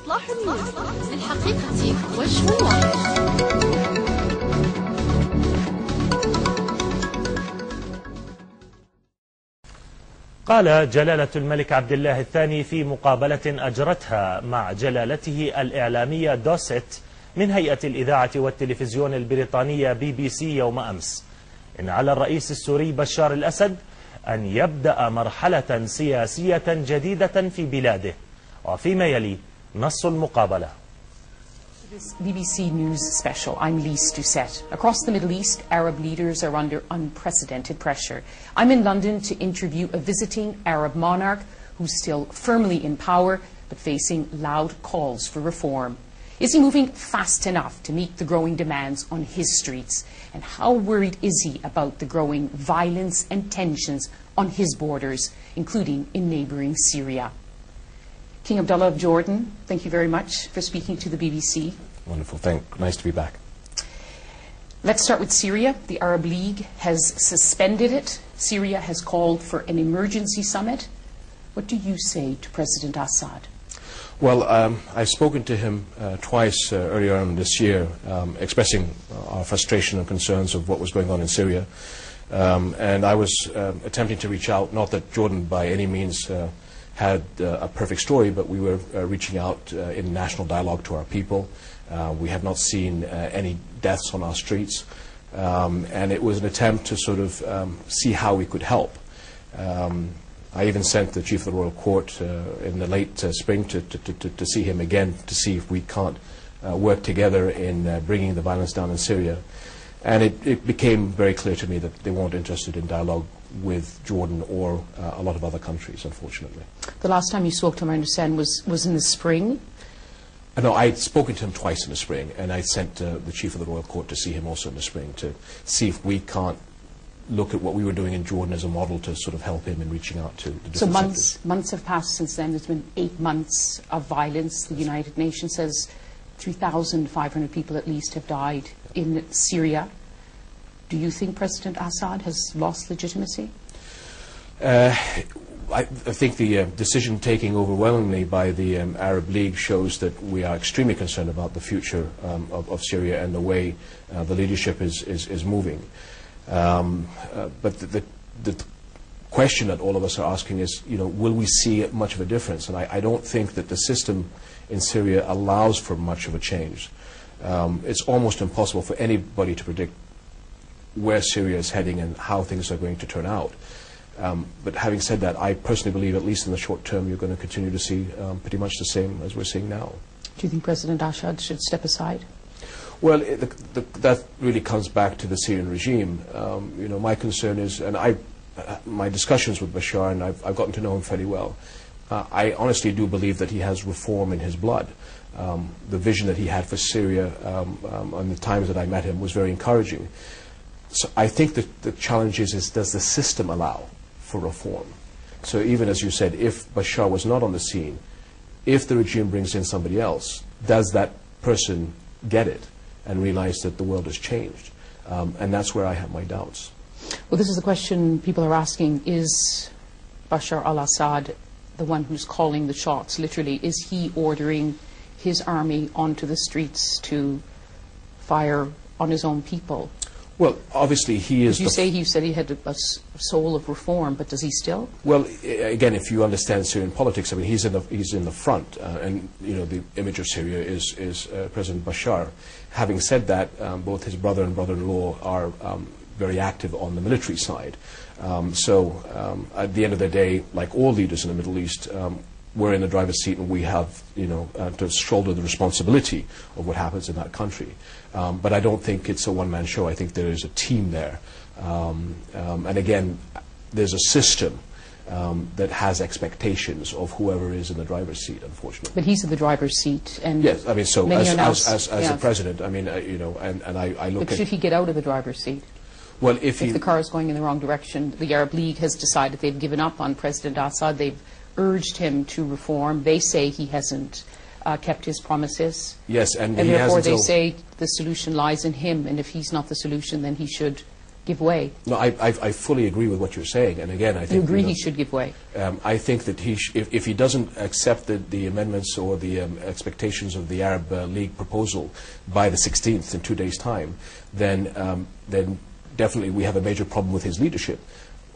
إصلاح الحقيقة وجه واحد. قال جلالة الملك عبدالله الثاني في مقابلة أجرتها مع جلالته الإعلامية دوسيت من هيئة الإذاعة والتلفزيون البريطانية BBC يوم أمس إن على الرئيس السوري بشار الأسد أن يبدأ مرحلة سياسية جديدة في بلاده. وفيما يلي نص المقابلة. This BBC News special, I'm Lise Doucette. Across the Middle East, Arab leaders are under unprecedented pressure. I'm in London to interview a visiting Arab monarch who's still firmly in power, but facing loud calls for reform. Is he moving fast enough to meet the growing demands on his streets? And how worried is he about the growing violence and tensions on his borders, including in neighbouring Syria? King Abdullah of Jordan, thank you very much for speaking to the BBC. Wonderful, nice to be back. Let's start with Syria. The Arab League has suspended it. Syria has called for an emergency summit. What do you say to President Assad? Well, I've spoken to him twice earlier on this year, expressing our frustration and concerns of what was going on in Syria. And I was attempting to reach out, not that Jordan by any means had a perfect story, but we were reaching out in national dialogue to our people. We have not seen any deaths on our streets, and it was an attempt to sort of see how we could help. I even sent the Chief of the Royal Court in the late spring to see him again, to see if we can't work together in bringing the violence down in Syria. And it became very clear to me that they weren't interested in dialogue with Jordan or a lot of other countries, unfortunately. The last time you spoke to him, I understand, was in the spring? No, I'd spoken to him twice in the spring, and I sent the Chief of the Royal Court to see him also in the spring to see if we can't look at what we were doing in Jordan as a model to sort of help him in reaching out to the different sectors. Months have passed since then. There's been 8 months of violence. The United Nations says 3,500 people at least have died in Syria. Do you think President Assad has lost legitimacy? I think the decision taking overwhelmingly by the Arab League shows that we are extremely concerned about the future of Syria and the way the leadership is moving. But the question that all of us are asking is, will we see much of a difference? And I don't think that the system in Syria allows for much of a change. It's almost impossible for anybody to predict where Syria is heading and how things are going to turn out. But having said that, I personally believe, at least in the short term, you're going to continue to see pretty much the same as we're seeing now. Do you think President Assad should step aside? Well, that really comes back to the Syrian regime. My concern is, and my discussions with Bashar, and I've gotten to know him fairly well, I honestly do believe that he has reform in his blood. The vision that he had for Syria on the times that I met him was very encouraging. So I think that the challenge is does the system allow for reform? So even as you said, if Bashar was not on the scene, if the regime brings in somebody else, does that person get it and realize that the world has changed? And that's where I have my doubts. Well, this is the question people are asking. Is Bashar al-Assad the one who's calling the shots, literally? Is he ordering his army onto the streets to fire on his own people? Well, obviously he is. You said he had a soul of reform, but does he still? Well, again, if you understand Syrian politics, I mean, he's in the front, and the image of Syria is President Bashar. Having said that, both his brother and brother-in-law are very active on the military side. So at the end of the day, like all leaders in the Middle East, we're in the driver's seat, and we have to shoulder the responsibility of what happens in that country. But I don't think it's a one-man show. I think there is a team there. And again, there's a system that has expectations of whoever is in the driver's seat, unfortunately. But he's in the driver's seat, and yes, I mean, so as the president, I mean, and I look at. But should he get out of the driver's seat? Well, if the car is going in the wrong direction, the Arab League has decided they've given up on President Assad. They've urged him to reform. They say he hasn't kept his promises. Yes, and therefore they say the solution lies in him, and if he's not the solution, then he should give way? No, I fully agree with what you're saying, and again, I think... You agree he should give way? I think that if he doesn't accept the amendments or the expectations of the Arab League proposal by the 16th, in 2 days' time, then definitely we have a major problem with his leadership.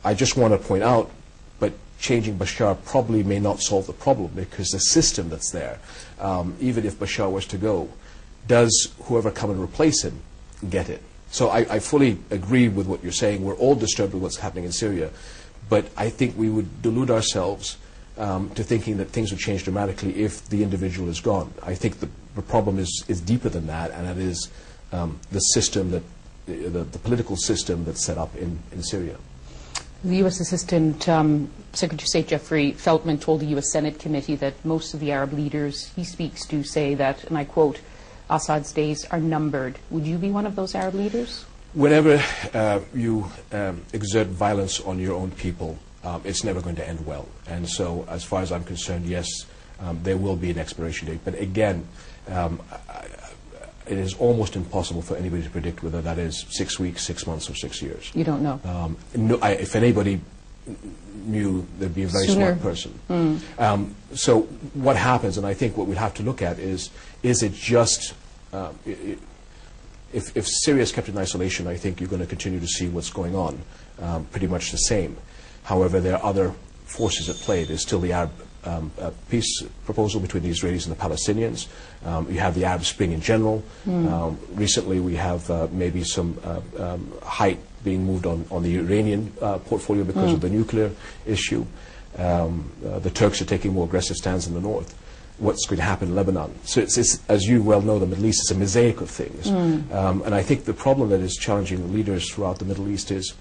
I just want to point out, but changing Bashar probably may not solve the problem, because the system that's there, even if Bashar was to go, does whoever come and replace him get it? So I fully agree with what you're saying. We're all disturbed with what's happening in Syria, but I think we would delude ourselves to thinking that things would change dramatically if the individual is gone. I think the problem is deeper than that, and it is the system that the political system that's set up in Syria. The U.S. Assistant Secretary of State Jeffrey Feltman told the U.S. Senate committee that most of the Arab leaders he speaks to say that, and I quote, Assad's days are numbered. Would you be one of those Arab leaders? Whenever you exert violence on your own people, it's never going to end well. And so, as far as I'm concerned, yes, there will be an expiration date. But again, it is almost impossible for anybody to predict whether that is 6 weeks, 6 months, or 6 years. You don't know? No, if anybody knew, there'd be a very Sooner. smart person. So what happens, and I think what we'd have to look at is it just, if Syria is kept in isolation, I think you're going to continue to see what's going on, pretty much the same. However, there are other forces at play. There's still the Arab peace proposal between the Israelis and the Palestinians. You have the Arab Spring in general. Recently we have maybe some height being moved on the Iranian portfolio because of the nuclear issue. The Turks are taking more aggressive stance in the north. What's going to happen in Lebanon? So it's, as you well know, the Middle East is a mosaic of things. And I think the problem that is challenging leaders throughout the Middle East is,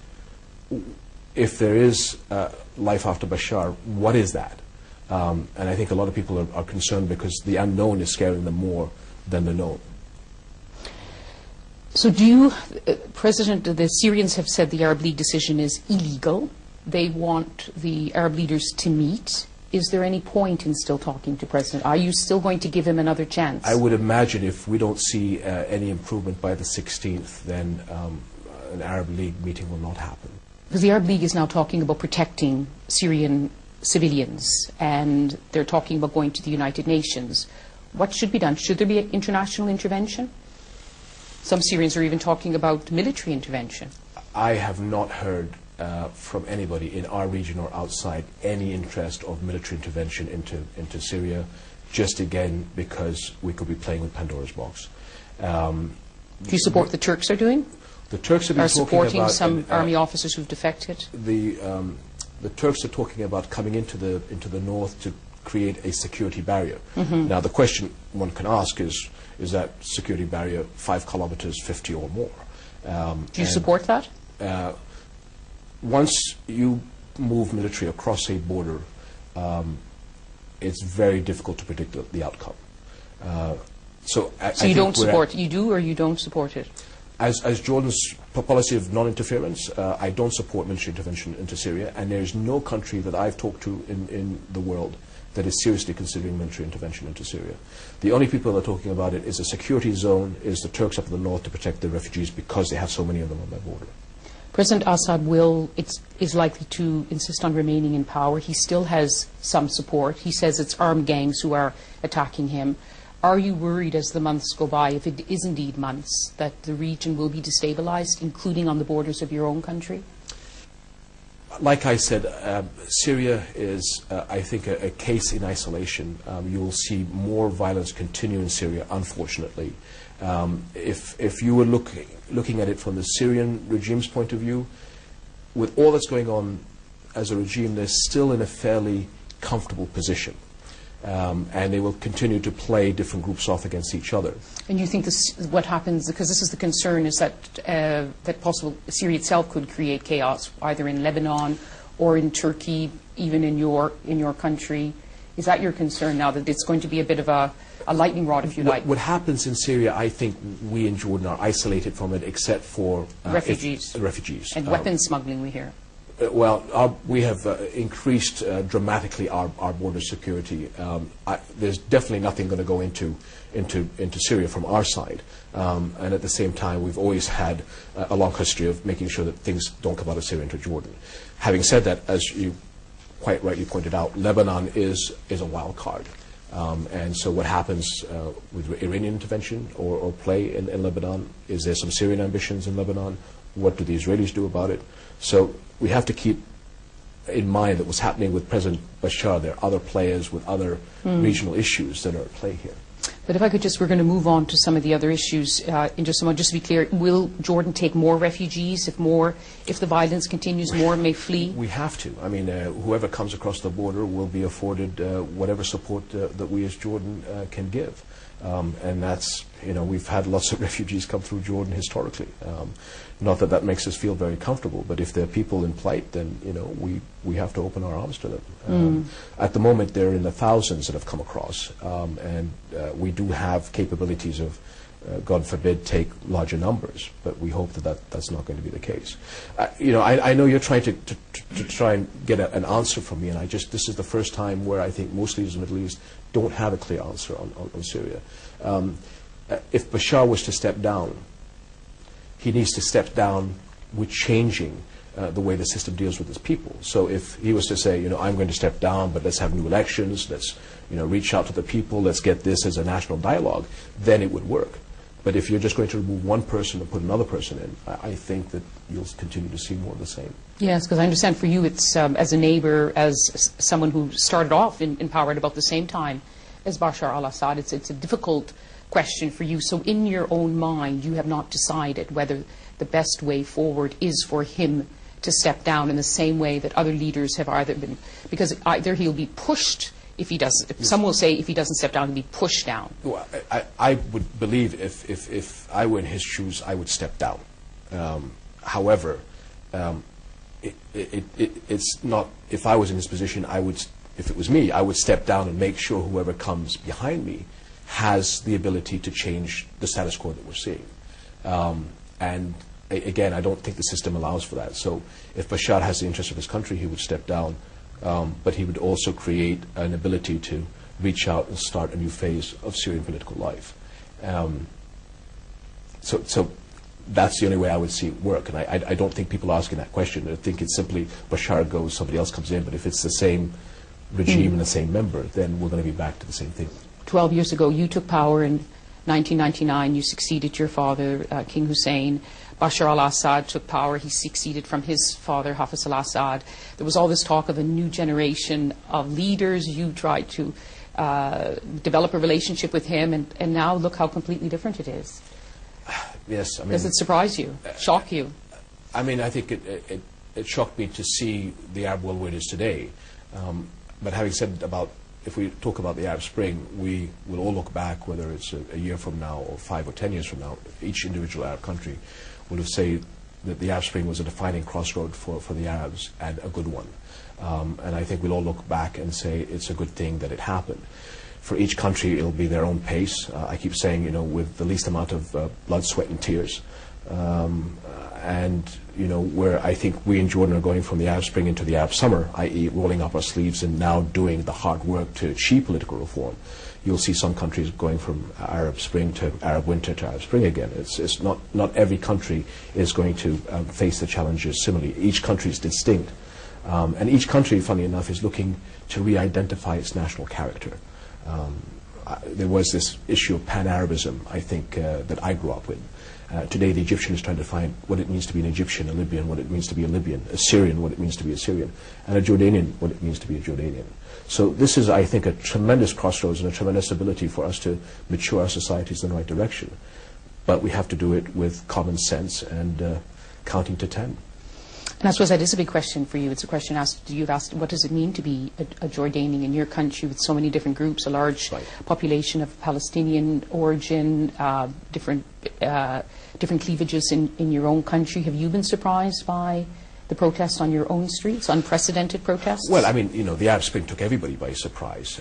if there is life after Bashar, what is that? And I think a lot of people are concerned because the unknown is scaring them more than the known. So the Syrians have said the Arab League decision is illegal. They want the Arab leaders to meet. Is there any point in still talking to President? Are you still going to give him another chance? I would imagine if we don't see any improvement by the 16th, then an Arab League meeting will not happen. Because the Arab League is now talking about protecting Syrian civilians, and they're talking about going to the United Nations. What should be done? Should there be international intervention? Some Syrians are even talking about military intervention. I have not heard from anybody in our region or outside any interest of military intervention into Syria, just again because we could be playing with Pandora's box. Do you support what the Turks are doing? The Turks have been are talking supporting about some army officers who've defected. The Turks are talking about coming into the north to create a security barrier. Now the question one can ask is that security barrier 5 kilometers, 50 or more? Do you support that? Once you move military across a border, it's very difficult to predict the outcome. So you don't support it? You do or you don't support it? As Jordan's policy of non-interference, I don't support military intervention into Syria, and there is no country that I've talked to in the world that is seriously considering military intervention into Syria. The only people that are talking about it is a security zone, is the Turks up in the north to protect the refugees because they have so many of them on their border. President Assad is likely to insist on remaining in power. He still has some support. He says it's armed gangs who are attacking him. Are you worried as the months go by, if it is indeed months, that the region will be destabilized, including on the borders of your own country? Like I said, Syria is, I think, a case in isolation. You will see more violence continue in Syria, unfortunately. If you were looking at it from the Syrian regime's point of view, with all that's going on as a regime, they're still in a fairly comfortable position. And they will continue to play different groups off against each other. And you think what happens, because this is the concern, is that possible Syria itself could create chaos, either in Lebanon or in Turkey, even in your country. Is that your concern now, that it's going to be a bit of a lightning rod, if you like? What happens in Syria, I think we in Jordan are isolated from it, except for refugees. refugees. And weapons smuggling, we hear. We have increased dramatically our border security. There's definitely nothing going to go into Syria from our side. And at the same time, we've always had a long history of making sure that things don't come out of Syria into Jordan. Having said that, as you quite rightly pointed out, Lebanon is a wild card. And so what happens with Iranian intervention or play in Lebanon? Is there some Syrian ambitions in Lebanon? What do the Israelis do about it? So we have to keep in mind that what's happening with President Bashar, there are other players with other regional issues that are at play here. But if I could we're going to move on to some of the other issues in just a moment. Just to be clear, will Jordan take more refugees if the violence continues, more may flee? We have to. I mean, whoever comes across the border will be afforded whatever support that we as Jordan can give. And that's, we've had lots of refugees come through Jordan historically. Not that makes us feel very comfortable, but if there are people in plight, then, we have to open our arms to them. At the moment, they're in the thousands that have come across. And we do have capabilities of, God forbid, take larger numbers, but we hope that's not going to be the case. I know you're trying to try and get an answer from me, and this is the first time where I think most leaders in the Middle East don't have a clear answer on Syria. If Bashar was to step down, he needs to step down with changing the way the system deals with its people. So if he was to say, I'm going to step down, but let's have new elections, let's reach out to the people, let's get this as a national dialogue, then it would work. But if you're just going to remove one person and put another person in, I think that you'll continue to see more of the same. Yes, because I understand for you it's as a neighbor, as someone who started off in power at about the same time as Bashar al-Assad, it's a difficult question for you. So in your own mind, you have not decided whether the best way forward is for him to step down in the same way that other leaders have either been, because either he'll be pushed if he does. Some will say if he doesn't step down, he'll be pushed down. Well, I would believe if I were in his shoes, I would step down. However, it's not. If I was in his position, if it was me, I would step down and make sure whoever comes behind me has the ability to change the status quo that we're seeing. And again, I don't think the system allows for that. So if Bashar has the interest of his country, he would step down, but he would also create an ability to reach out and start a new phase of Syrian political life. So that's the only way I would see it work. And I don't think people are asking that question. I think it's simply Bashar goes, somebody else comes in. But if it's the same regime and the same member, then we're going to be back to the same thing. 12 years ago, you took power in 1999. You succeeded your father, King Hussein. Bashar al-Assad took power. He succeeded from his father, Hafiz al-Assad. There was all this talk of a new generation of leaders. You tried to develop a relationship with him, and now look how completely different it is. Yes, I mean... Does it surprise you, shock you? I mean, I think it shocked me to see the Arab world where it is today. But having said if we talk about the Arab Spring, we will all look back, whether it's a year from now or 5 or 10 years from now, each individual Arab country will have said that the Arab Spring was a defining crossroad for the Arabs, and a good one. And I think we'll all look back and say it's a good thing that it happened. For each country, it'll be their own pace. I keep saying, with the least amount of blood, sweat, and tears. And, where I think we in Jordan are going from the Arab Spring into the Arab Summer, i.e. rolling up our sleeves and now doing the hard work to achieve political reform, you'll see some countries going from Arab Spring to Arab Winter to Arab Spring again. It's not every country is going to face the challenges similarly. Each country is distinct. And each country, funny enough, is looking to re-identify its national character. There was this issue of pan-Arabism, I think, that I grew up with. Today, the Egyptian is trying to find what it means to be an Egyptian, a Libyan, what it means to be a Libyan, a Syrian, what it means to be a Syrian, and a Jordanian, what it means to be a Jordanian. So this is, I think, a tremendous crossroads and a tremendous ability for us to mature our societies in the right direction. But we have to do it with common sense and counting to 10. And I suppose that is a big question for you. It's a question you've asked, what does it mean to be a Jordanian in your country with so many different groups, a large population of Palestinian origin, different cleavages in your own country? Have you been surprised by the protests on your own streets, unprecedented protests? Well, I mean, the Arab Spring took everybody by surprise.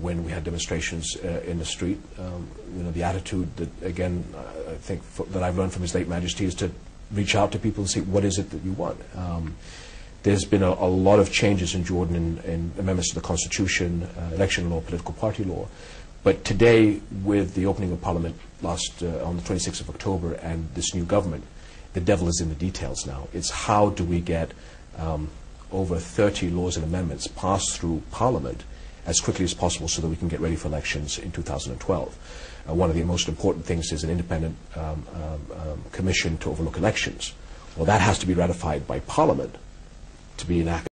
When we had demonstrations in the street, the attitude that, again, I think that I've learned from His late Majesty is to reach out to people and say, what is it that you want? There's been a lot of changes in Jordan in amendments to the Constitution, election law, political party law. But today, with the opening of Parliament on the 26th of October and this new government, the devil is in the details now. It's how do we get over 30 laws and amendments passed through Parliament as quickly as possible so that we can get ready for elections in 2012. One of the most important things is an independent commission to overlook elections. Well, that has to be ratified by Parliament to be enacted.